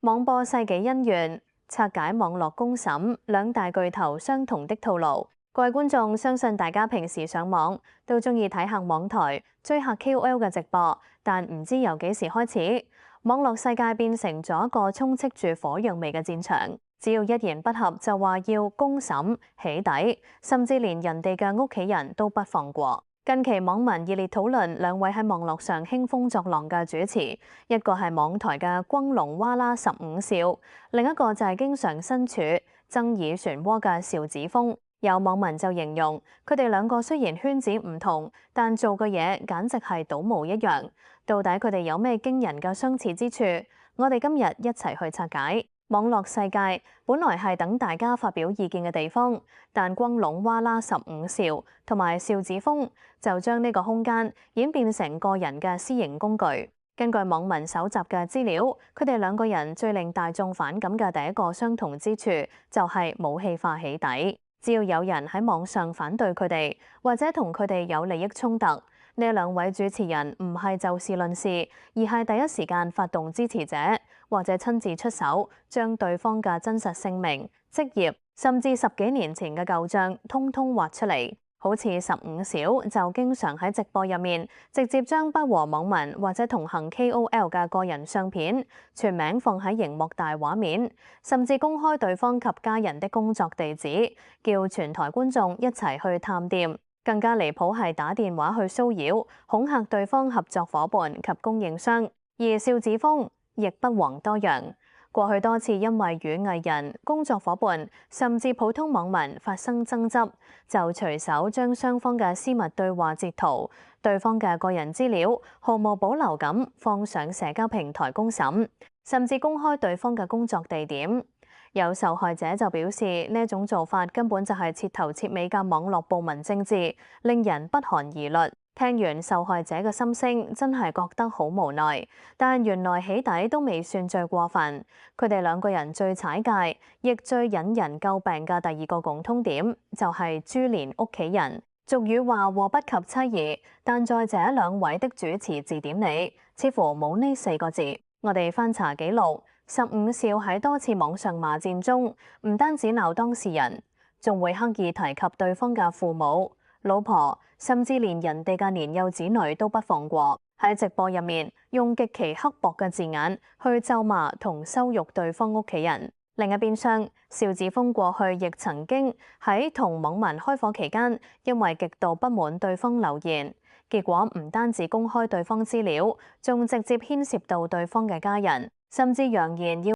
網播世紀恩怨，拆解網絡公審，兩大巨頭相同的套路。各位觀眾，相信大家平時上網都中意睇下網台、追下 KOL 嘅直播，但唔知由幾時開始，網絡世界變成咗一個充斥住火藥味嘅戰場。只要一言不合就話要公審、起底，甚至連人哋嘅屋企人都不放過。近期網民熱烈討論兩位喺網絡上興風作浪嘅主持，一個係網台嘅轟龍娃啦15少，另一個就係經常身處爭議漩渦嘅邵子峰。有網民就形容佢哋兩個雖然圈子唔同，但做嘅嘢簡直係倒模一樣。到底佢哋有咩驚人嘅相似之處？我哋今日一齊去拆解。網絡世界本來係等大家發表意見嘅地方，但轟龍娃啦15少同埋邵子峰就將呢個空間演變成個人嘅私營工具。根據網民搜集嘅資料，佢哋兩個人最令大眾反感嘅第一個相同之處就係武器化起底。只要有人喺網上反對佢哋，或者同佢哋有利益衝突，呢兩位主持人唔係就事論事，而係第一時間發動支持者，或者親自出手，將對方嘅真實姓名、職業，甚至10幾年前嘅舊帳，通通挖出嚟。好似15少就經常喺直播入面，直接將不和網民或者同行 KOL 嘅個人相片、全名放喺熒幕大畫面，甚至公開對方及家人的工作地址，叫全台觀眾一齊去探店。更加離譜係打電話去騷擾、恐嚇對方合作夥伴及供應商。而邵子峰亦不遑多讓。過去多次因為與藝人、工作夥伴甚至普通網民發生爭執，就隨手將雙方嘅私密對話截圖、對方嘅個人資料毫無保留咁放上社交平台公審，甚至公開對方嘅工作地點。有受害者就表示，呢種做法根本就係徹頭徹尾嘅網絡暴民政治，令人不寒而慄。聽完受害者嘅心聲，真係覺得好無奈。但原來起底都未算最過分，佢哋兩個人最踩界，亦最引人詬病嘅第二個共通點，就係株連屋企人。俗語話禍不及妻兒，但在這兩位的主持字典裏，似乎冇呢4個字。我哋翻查記錄，15少喺多次網上罵戰中，唔單止鬧當事人，仲會刻意提及對方嘅父母、老婆，甚至連人哋嘅年幼子女都不放過。喺直播入面用極其刻薄嘅字眼去咒罵同羞辱對方屋企人。另一邊廂，邵子峰過去亦曾經喺同網民開火期間，因為極度不滿對方留言，結果唔單止公開對方資料，仲直接牽涉到對方嘅家人，甚至揚言要